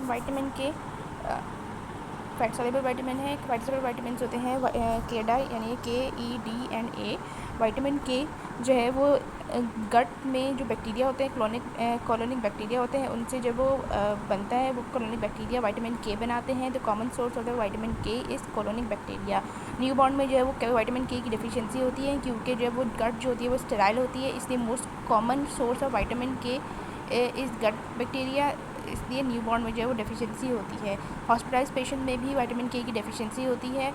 Vitamin के fat soluble vitamin है। Fat soluble vitamin होते हैं केडा यानी KED&A। विटामिन के जो है वो गट में जो बैक्टीरिया होते हैं कॉलोनिक बैक्टीरिया होते हैं उनसे जब वो बनता है, वो कॉलोनिक बैक्टीरिया विटामिन के बनाते हैं। तो कॉमन सोर्स होता है विटामिन के इस कॉलोनिक बैक्टीरिया। न्यूबॉर्न में जो है वो विटामिन के की डेफिशिएंसी होती है क्योंकि जो है वो गट जो होती है वो स्टेराइल होती है, इसलिए most common source of vitamin के इस गट बैक्टीरिया, इसलिए न्यूबॉर्न में जो है वो डेफिशिएंसी होती है। हॉस्पिटलाइज पेशेंट में भी विटामिन के की डेफिशिएंसी होती है।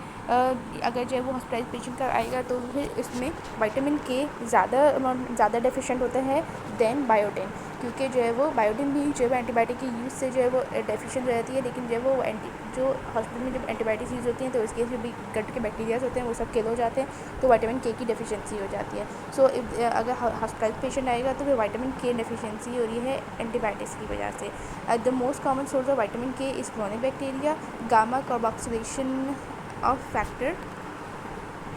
अगर जो है वो हॉस्पिटलाइज पेशेंट का आएगा तो फिर इसमें विटामिन के ज़्यादा डेफिशिएंट होता है देन बायोटिन, क्योंकि जो है वो बायोटिन भी जो है एंटीबायोटिक के यूज़ से जो है वो डेफिशिएंट रहती है। लेकिन जब वो जो हॉस्पिटल में जब एंटीबायोटिक्स यूज़ होती हैं तो इसके जो भी गट के बैक्टीरियाज होते हैं वो सब किल हो जाते हैं, तो विटामिन के की डेफिशिएंसी हो जाती है। सो अगर हॉस्पिटलाइज पेशेंट आएगा तो फिर विटामिन के डेफिशिएंसी हो रही है एंटीबायोटिक्स की वजह से। The most common source of vitamin K is chronic bacteria. Gamma carboxylation of factor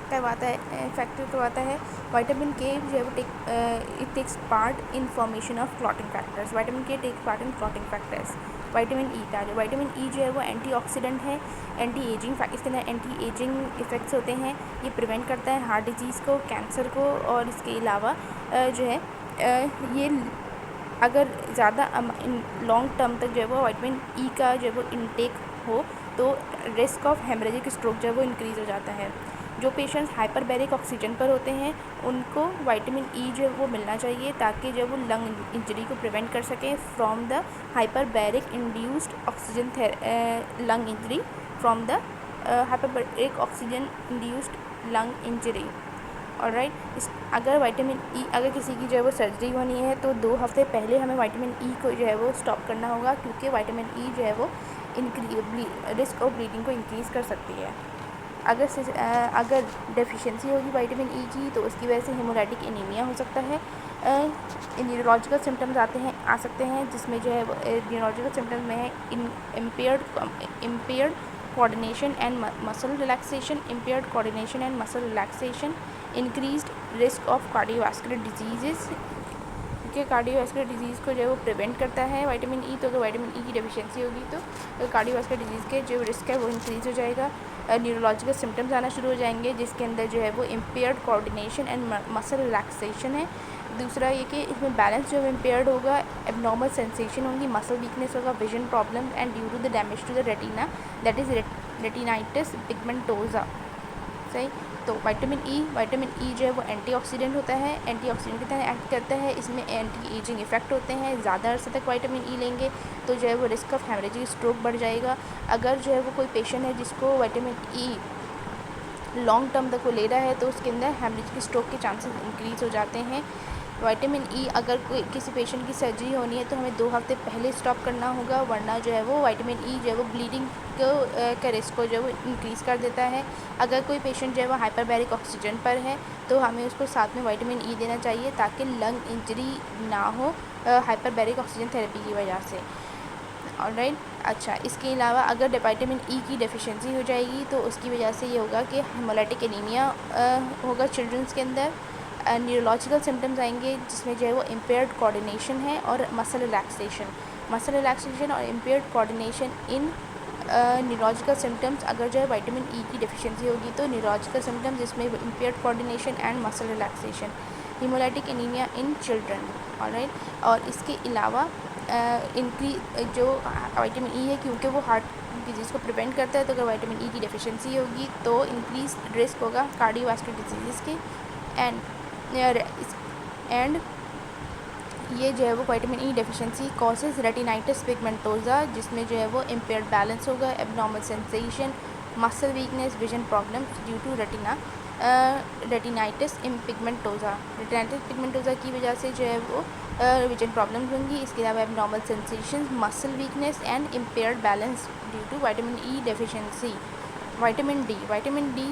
करवाता है। विटामिन के जो है वो it takes part in formation of clotting factors. Vitamin K takes part in clotting factors. Vitamin E का जो है वो antioxidant है, एंटी एजिंग, इसके अंदर एंटी एजिंग इफ़ेक्ट्स होते हैं। ये प्रिवेंट करता है हार्ट डिजीज़ को, कैंसर को, और इसके अलावा जो है ये अगर ज़्यादा लॉन्ग टर्म तक जो है वो विटामिन ई का जो है वो इनटेक हो तो रिस्क ऑफ हेमरेजिक स्ट्रोक जो है वो इंक्रीज़ हो जाता है। जो पेशेंट्स हाइपरबैरिक ऑक्सीजन पर होते हैं उनको विटामिन ई जो है वो मिलना चाहिए ताकि जो वो लंग इंजरी को प्रिवेंट कर सकें from the hyperbaric induced oxygen lung injury, from the hyperbaric oxygen induced lung injury. Alright, अगर विटामिन ई अगर किसी की जो है वो सर्जरी होनी है तो 2 हफ्ते पहले हमें विटामिन ई को जो है वो स्टॉप करना होगा, क्योंकि विटामिन ई जो है वो रिस्क ऑफ ब्लीडिंग को इंक्रीज़ कर सकती है। अगर डेफिशिएंसी होगी विटामिन ई की तो उसकी वजह से हेमोरेटिक एनीमिया हो सकता है। न्यूरोलॉजिकल सिम्टम्स आ सकते हैं जिसमें जो है न्यूरोलॉजिकल सिम्टम्स में है impaired coordination and muscle relaxation, increased risk of cardiovascular disease, क्योंकि कार्डियोवास्कुलर डिजीज़ को जो है वो प्रिवेंट करता है विटामिन ई। तो अगर विटामिन ई की डेफिशिएंसी होगी तो कार्डियोवास्कुलर डिजीज़ के जो रिस्क है वो इंक्रीज़ हो जाएगा। न्यूरोलॉजिकल सिम्टम्स आना शुरू हो जाएंगे जिसके अंदर जो है वो impaired coordination and muscle relaxation है। दूसरा ये कि इसमें बैलेंस जो है इम्पेयर्ड होगा, एबनॉर्मल सेंसेशन होंगी, मसल वीकनेस होगा, vision problem and due to the damage to the retina, that is retinitis pigmentosa. सही। तो विटामिन ई जो है वो एंटीऑक्सीडेंट होता है, एंटीऑक्सीडेंट की तरह एक्ट करता है। इसमें एंटी एजिंग इफेक्ट होते हैं। ज़्यादा अरसे तक विटामिन ई लेंगे तो जो है वो रिस्क ऑफ हेमरेजिक स्ट्रोक बढ़ जाएगा। अगर जो है वो कोई पेशेंट है जिसको विटामिन ई लॉन्ग टर्म तक वो ले रहा है तो उसके अंदर हेमरेजिक स्ट्रोक के चांसेस इंक्रीज़ हो जाते हैं। विटामिन ई अगर कोई किसी पेशेंट की सर्जरी होनी है तो हमें 2 हफ्ते पहले स्टॉप करना होगा, वरना जो है वो विटामिन ई जो है वो ब्लीडिंग का रिस्क को जो है वो इंक्रीज़ कर देता है। अगर कोई पेशेंट जो है वो हाइपरबैरिक ऑक्सीजन पर है तो हमें उसको साथ में विटामिन ई देना चाहिए ताकि लंग इंजरी ना हो हाइपरबैरिक ऑक्सीजन थेरेपी की वजह से। ऑलराइट, अच्छा, इसके अलावा अगर विटामिन ई की डेफिशिएंसी हो जाएगी तो उसकी वजह से ये होगा कि हेमोलाइटिक एनीमिया होगा चिल्ड्रंस के अंदर। न्यूरोलॉजिकल सिम्टम्स आएंगे जिसमें जो है वो इम्पेयर्ड कोऑर्डिनेशन है और मसल रिलैक्सेशन और impaired coordination in neurological symptoms. अगर जो है विटामिन ई की डेफिशिएंसी होगी तो न्यूरोलॉजिकल सिम्टम्स जिसमें impaired coordination and muscle relaxation, haemolytic anaemia in children. Alright, और इसके अलावा इनकी जो विटामिन ई है क्योंकि वो हार्ट डिजीज़ को प्रिवेंट करता है, तो अगर विटामिन ई की डेफिशिएंसी होगी तो इंक्रीज रिस्क होगा कार्डियोवास्कुलर डिजीज़ के। एंड ये जो है वो vitamin E deficiency causes retinitis pigmentosa, जिसमें जो है वो इम्पेयर्ड बैलेंस होगा, abnormal sensation, muscle weakness, vision problems due to retinitis pigmentosa. Retinitis pigmentosa की वजह से जो है वो विजन प्रॉब्लम्स होंगी। इसके अलावा abnormal sensation, muscle weakness and impaired balance due to vitamin E deficiency. Vitamin D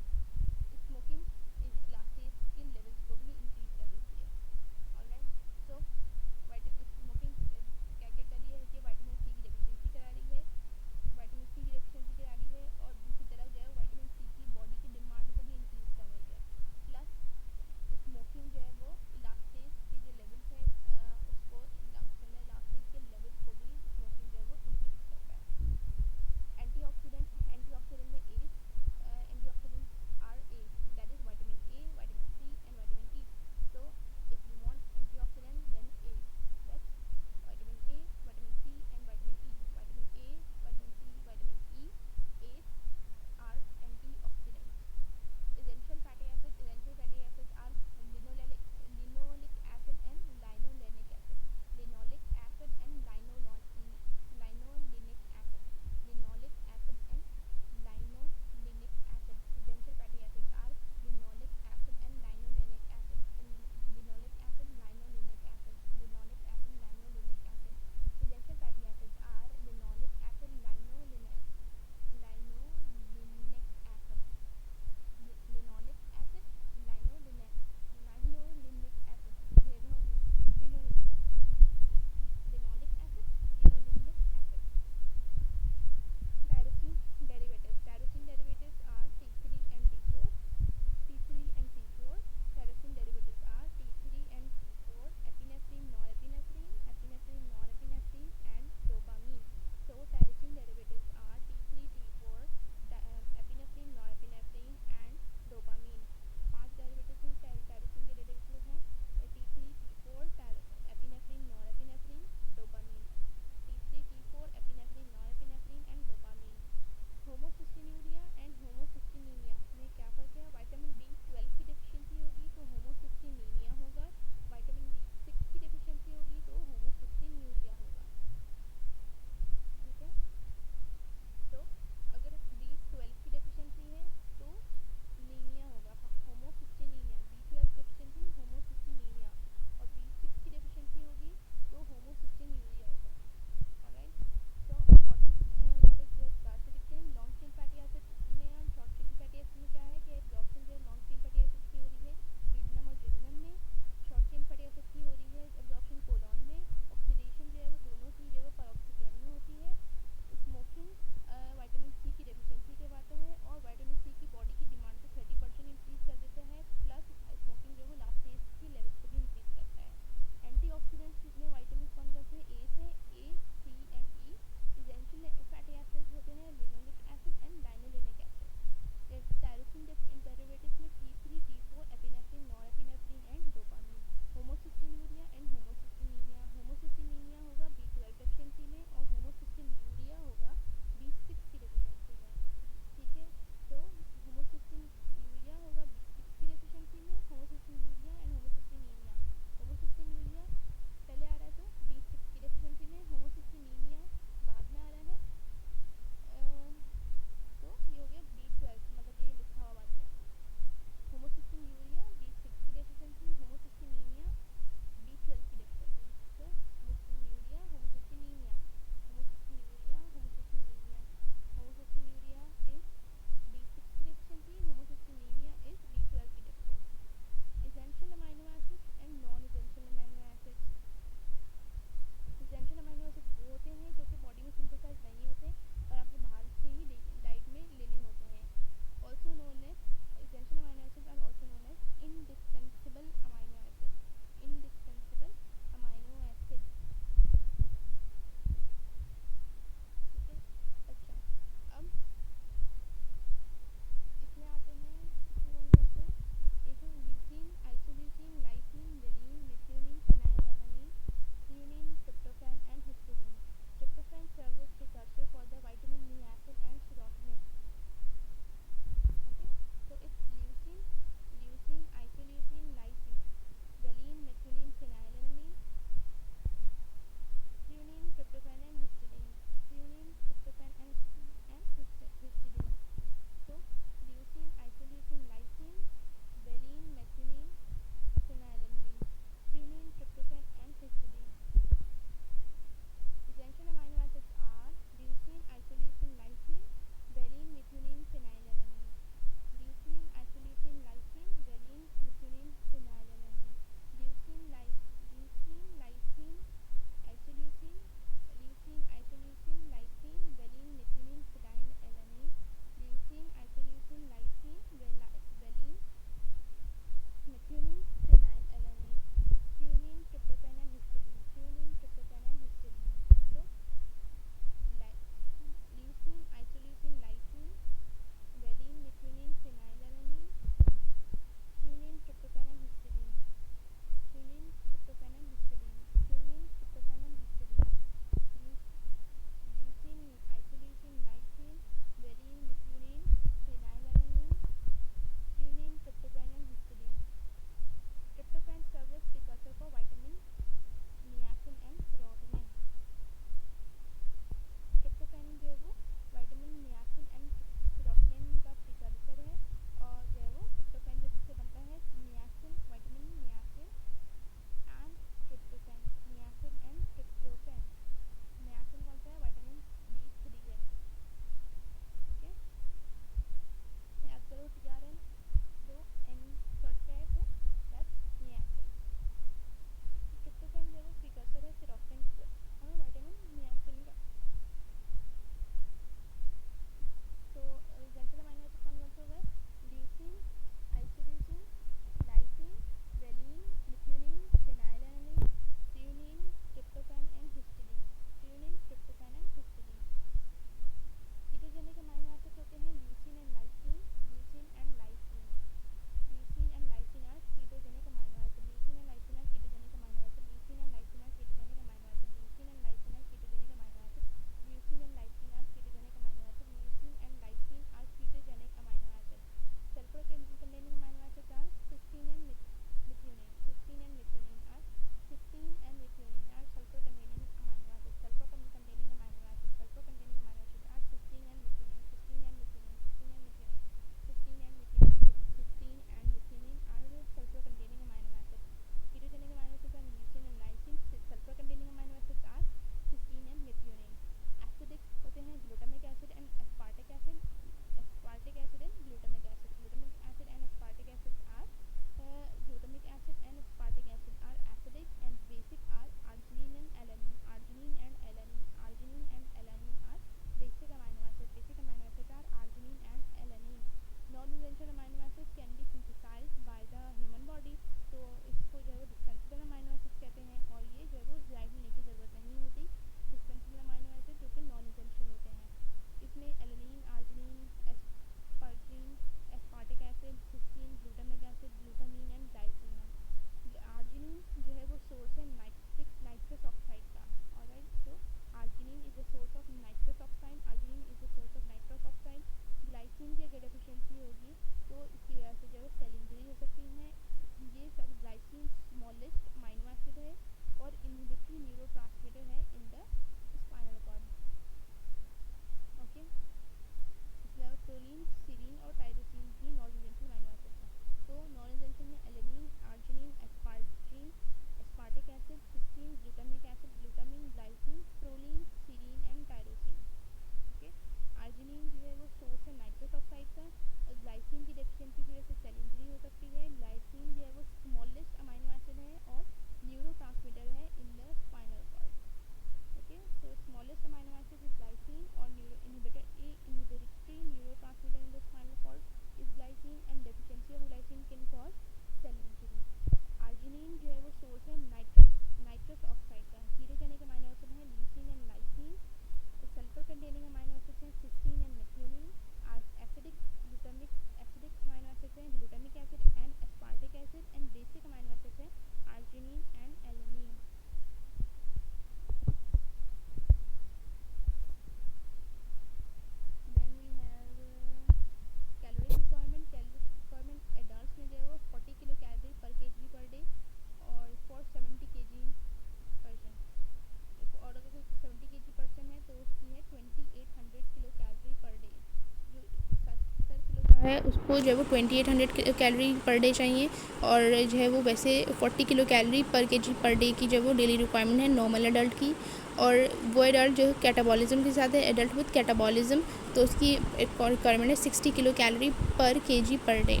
है उसको जो है वो 2800 कैलोरी पर डे चाहिए, और जो है वो वैसे 40 kilo calorie per KG per day की जो है वो डेली रिक्वायरमेंट है नॉर्मल एडल्ट की। और वो एडल्ट जो कैटाबॉलिज्म के साथ है, एडल्ट विद कैटाबॉलिज्म, तो उसकी रिक्वायरमेंट है 60 kilo calorie per KG per day.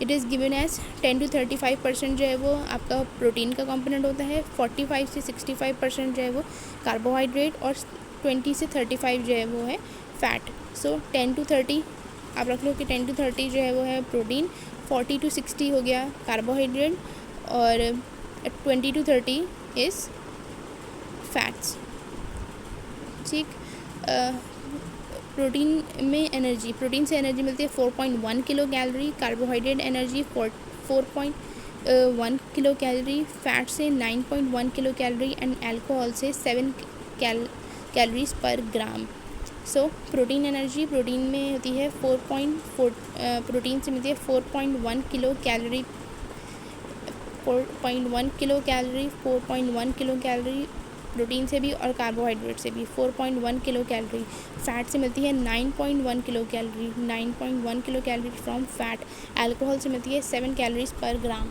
It is given as 10 to 35% जो है वो आपका प्रोटीन का कंपोनेंट होता है, 45 से 65% जो है वो कार्बोहाइड्रेट, और 20 से 35 जो है वो है फ़ैट। सो 10 to 30 आप रख लो कि 10 to 30 जो है वो है प्रोटीन, 40 to 60 हो गया कार्बोहाइड्रेट, और 20 to 30 इज़ फैट्स। ठीक। प्रोटीन में एनर्जी, प्रोटीन से एनर्जी मिलती है 4.1 kilo calorie, carbohydrate energy 4.1 kilo calorie, fat से 9.1 किलो कैलोरी, एंड अल्कोहल से 7 कैलोरीज पर ग्राम। सो प्रोटीन एनर्जी, प्रोटीन में होती है 4.4, प्रोटीन से मिलती है 4.1 kilo calorie, 4.1 kilo calorie, 4.1 kilo calorie protein से भी, और कार्बोहाइड्रेट से भी 4.1 किलो कैलोरी। फ़ैट से मिलती है 9.1 kilo calorie, 9.1 kilo calorie from fat. Alcohol से मिलती है 7 कैलोरीज पर ग्राम।